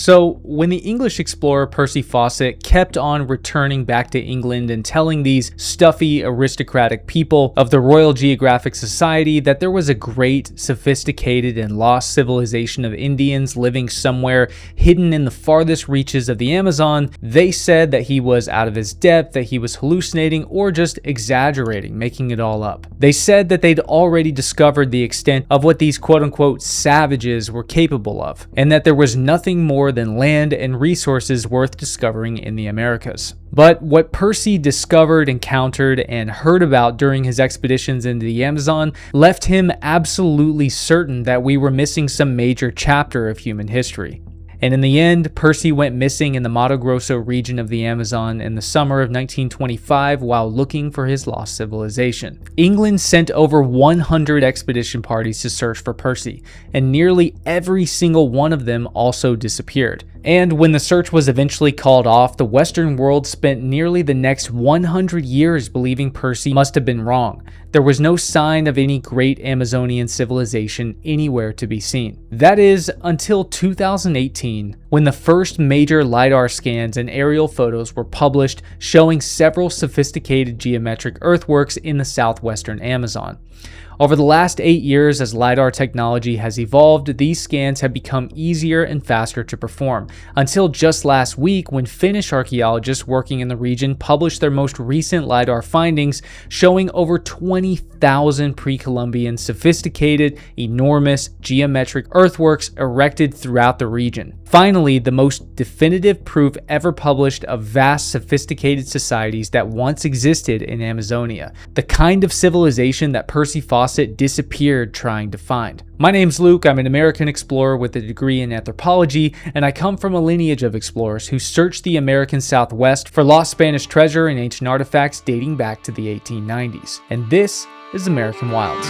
So, when the English explorer Percy Fawcett kept on returning back to England and telling these stuffy aristocratic people of the Royal Geographic Society that there was a great, sophisticated, and lost civilization of Indians living somewhere hidden in the farthest reaches of the Amazon, they said that he was out of his depth, that he was hallucinating, or just exaggerating, making it all up. They said that they'd already discovered the extent of what these quote-unquote savages were capable of, and that there was nothing more than land and resources worth discovering in the Americas. But what Percy discovered, encountered, and heard about during his expeditions into the Amazon left him absolutely certain that we were missing some major chapter of human history. And in the end, Percy went missing in the Mato Grosso region of the Amazon in the summer of 1925 while looking for his lost civilization. England sent over 100 expedition parties to search for Percy, and nearly every single one of them also disappeared. And when the search was eventually called off, the Western world spent nearly the next 100 years believing Percy must have been wrong. There was no sign of any great Amazonian civilization anywhere to be seen. That is, until 2018, when the first major LiDAR scans and aerial photos were published showing several sophisticated geometric earthworks in the southwestern Amazon. Over the last 8 years, as LiDAR technology has evolved, these scans have become easier and faster to perform, until just last week when Finnish archaeologists working in the region published their most recent LiDAR findings showing over 20,000 pre-Columbian sophisticated, enormous geometric earthworks erected throughout the region. Finally, the most definitive proof ever published of vast, sophisticated societies that once existed in Amazonia, the kind of civilization that Percy Fawcett disappeared trying to find. My name's Luke, I'm an American explorer with a degree in anthropology, and I come from a lineage of explorers who searched the American Southwest for lost Spanish treasure and ancient artifacts dating back to the 1890s. And this is American Wilds.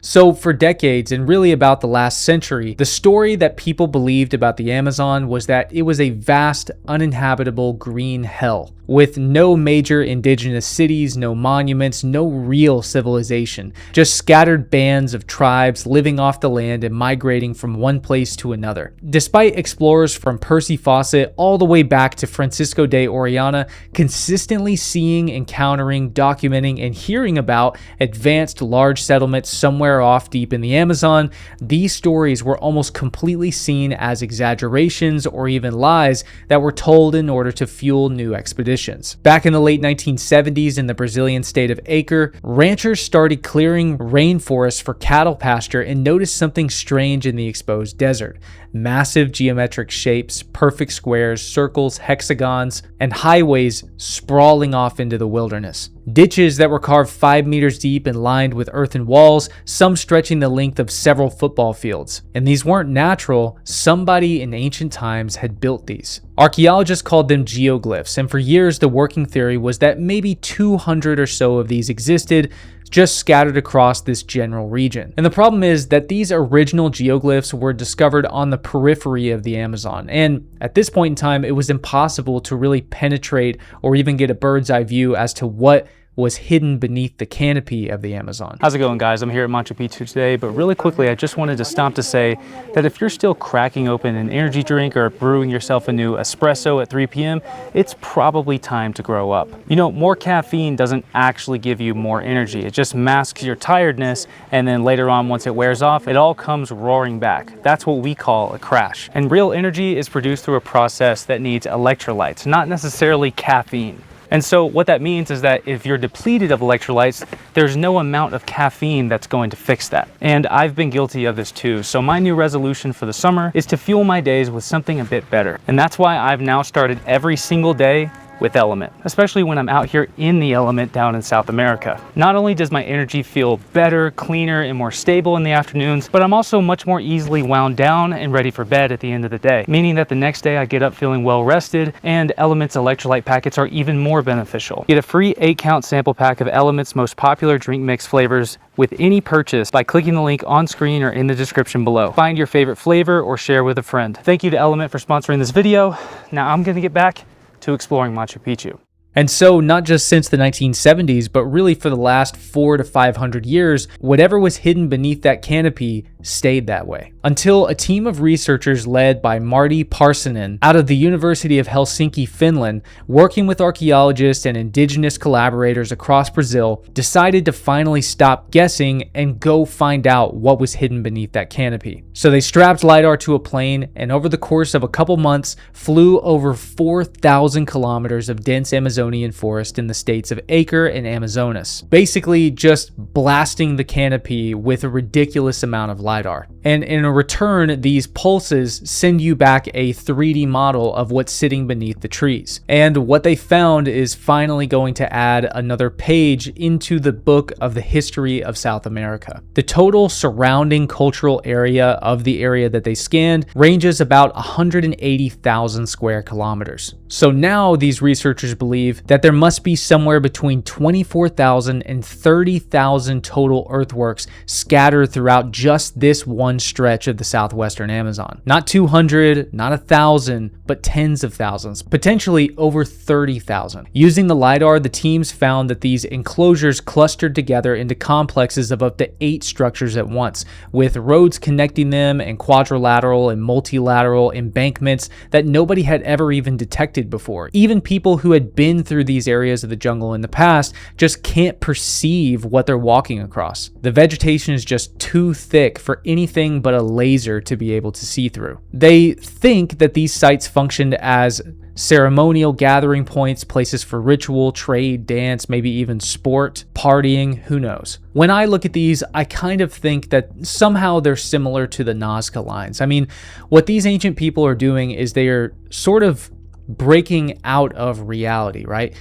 So for decades, and really about the last century, the story that people believed about the Amazon was that it was a vast, uninhabitable green hell, with no major indigenous cities, no monuments, no real civilization, just scattered bands of tribes living off the land and migrating from one place to another. Despite explorers from Percy Fawcett all the way back to Francisco de Orellana consistently seeing, encountering, documenting, and hearing about advanced large settlements somewhere off deep in the Amazon, these stories were almost completely seen as exaggerations or even lies that were told in order to fuel new expeditions. Back in the late 1970s in the Brazilian state of Acre, ranchers started clearing rainforests for cattle pasture and noticed something strange in the exposed desert. Massive geometric shapes, perfect squares, circles, hexagons, and highways sprawling off into the wilderness. Ditches that were carved 5 meters deep and lined with earthen walls, some stretching the length of several football fields. And these weren't natural, somebody in ancient times had built these. Archaeologists called them geoglyphs, and for years the working theory was that maybe 200 or so of these existed, just scattered across this general region. And the problem is that these original geoglyphs were discovered on the periphery of the Amazon, and at this point in time it was impossible to really penetrate or even get a bird's eye view as to what was hidden beneath the canopy of the Amazon. How's it going, guys? I'm here at Machu Picchu today, but really quickly I just wanted to stop to say that if you're still cracking open an energy drink or brewing yourself a new espresso at 3 p.m., it's probably time to grow up. You know, more caffeine doesn't actually give you more energy. It just masks your tiredness, and then later on, once it wears off, it all comes roaring back. That's what we call a crash. And real energy is produced through a process that needs electrolytes, not necessarily caffeine. And so what that means is that if you're depleted of electrolytes, there's no amount of caffeine that's going to fix that. And I've been guilty of this too. So my new resolution for the summer is to fuel my days with something a bit better. And that's why I've now started every single day with LMNT, especially when I'm out here in the element down in South America. Not only does my energy feel better, cleaner, and more stable in the afternoons, but I'm also much more easily wound down and ready for bed at the end of the day, meaning that the next day I get up feeling well rested, and LMNT's electrolyte packets are even more beneficial. Get a free 8-count sample pack of LMNT's most popular drink mix flavors with any purchase by clicking the link on screen or in the description below. Find your favorite flavor or share with a friend. Thank you to LMNT for sponsoring this video. Now I'm gonna get back to exploring Machu Picchu. And so, not just since the 1970s, but really for the last 400 to 500 years, whatever was hidden beneath that canopy stayed that way. Until a team of researchers led by Marty Parsanen out of the University of Helsinki, Finland, working with archaeologists and indigenous collaborators across Brazil, decided to finally stop guessing and go find out what was hidden beneath that canopy. So they strapped LiDAR to a plane and over the course of a couple months, flew over 4,000 kilometers of dense Amazonian forest in the states of Acre and Amazonas, basically just blasting the canopy with a ridiculous amount of LiDAR. And in return, these pulses send you back a 3D model of what's sitting beneath the trees. And what they found is finally going to add another page into the book of the history of South America. The total surrounding cultural area of the area that they scanned ranges about 180,000 square kilometers. So now these researchers believe that there must be somewhere between 24,000 and 30,000 total earthworks scattered throughout just this one stretch of the southwestern Amazon. Not 200, not 1,000, but tens of thousands, potentially over 30,000. Using the LiDAR, the teams found that these enclosures clustered together into complexes of up to 8 structures at once, with roads connecting them and quadrilateral and multilateral embankments that nobody had ever even detected before. Even people who had been through these areas of the jungle in the past just can't perceive what they're walking across. The vegetation is just too thick for anything but a laser to be able to see through. They think that these sites functioned as ceremonial gathering points, places for ritual, trade, dance, maybe even sport, partying, who knows. When I look at these, I kind of think that somehow they're similar to the Nazca lines. I mean, what these ancient people are doing is they are sort of breaking out of reality, right?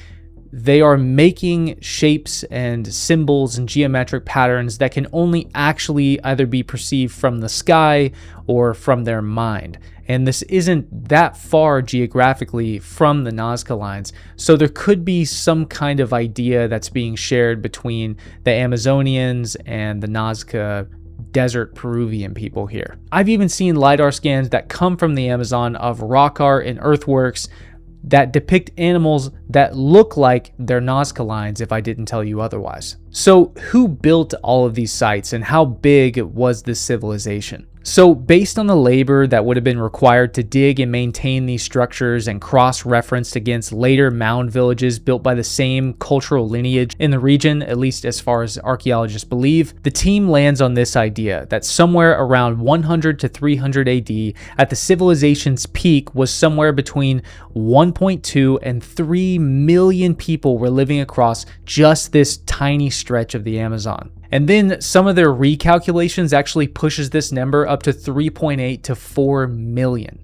They are making shapes and symbols and geometric patterns that can only actually either be perceived from the sky or from their mind. And this isn't that far geographically from the Nazca lines. So there could be some kind of idea that's being shared between the Amazonians and the Nazca desert Peruvian people here. I've even seen LiDAR scans that come from the Amazon of rock art and earthworks that depict animals that look like they're Nazca lines if I didn't tell you otherwise. So who built all of these sites and how big was this civilization? So based on the labor that would have been required to dig and maintain these structures and cross-referenced against later mound villages built by the same cultural lineage in the region, at least as far as archaeologists believe, the team lands on this idea that somewhere around 100 to 300 AD at the civilization's peak was somewhere between 1.2 and 3 million people were living across just this tiny stretch of the Amazon. And then some of their recalculations actually pushes this number up to 3.8 to 4 million.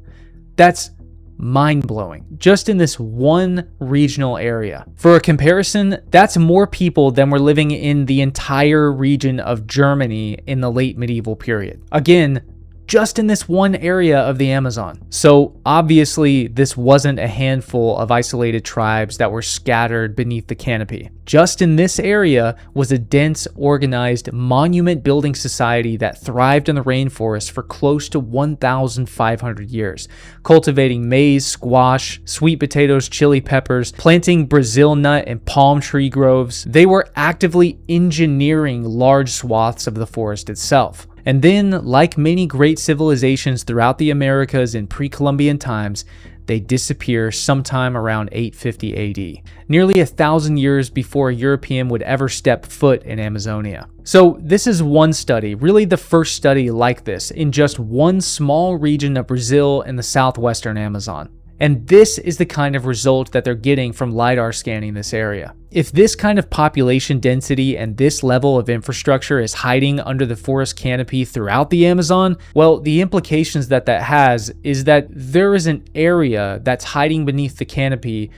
That's mind-blowing, just in this one regional area. For a comparison, that's more people than were living in the entire region of Germany in the late medieval period. Again, just in this one area of the Amazon. So obviously this wasn't a handful of isolated tribes that were scattered beneath the canopy. Just in this area was a dense, organized, monument-building society that thrived in the rainforest for close to 1,500 years, cultivating maize, squash, sweet potatoes, chili peppers, planting Brazil nut and palm tree groves. They were actively engineering large swaths of the forest itself. And then, like many great civilizations throughout the Americas in pre-Columbian times, they disappear sometime around 850 AD, nearly 1,000 years before a European would ever step foot in Amazonia. So this is one study, really the first study like this, in just one small region of Brazil and the southwestern Amazon. And this is the kind of result that they're getting from LiDAR scanning this area. If this kind of population density and this level of infrastructure is hiding under the forest canopy throughout the Amazon, well, the implications that has is that there is an area that's hiding beneath the canopy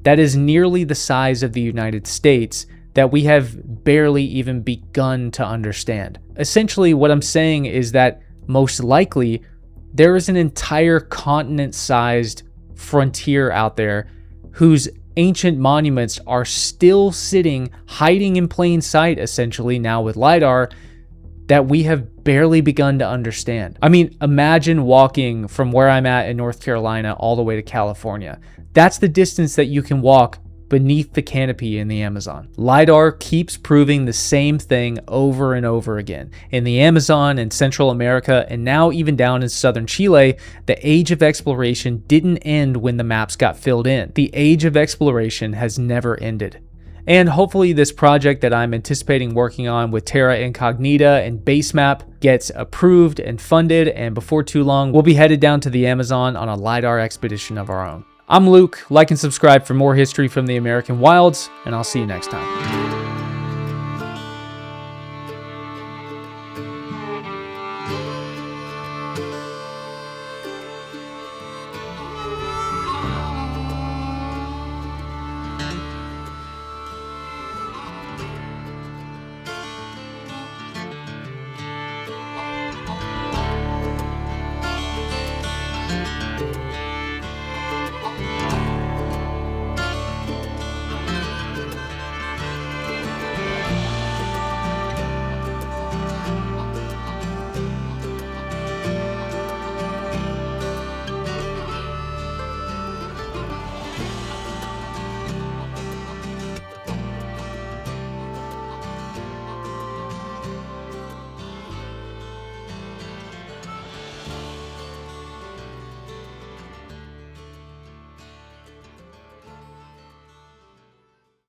that is nearly the size of the United States that we have barely even begun to understand. Essentially, what I'm saying is that most likely there is an entire continent-sized frontier out there whose ancient monuments are still sitting, hiding in plain sight, essentially now with LiDAR, that we have barely begun to understand. I mean, imagine walking from where I'm at in North Carolina all the way to California. That's the distance that you can walk beneath the canopy in the Amazon. LiDAR keeps proving the same thing over and over again. In the Amazon and Central America, and now even down in southern Chile, the age of exploration didn't end when the maps got filled in. The age of exploration has never ended. And hopefully this project that I'm anticipating working on with Terra Incognita and Basemap gets approved and funded, and before too long, we'll be headed down to the Amazon on a LiDAR expedition of our own. I'm Luke. Like and subscribe for more history from the American wilds, and I'll see you next time.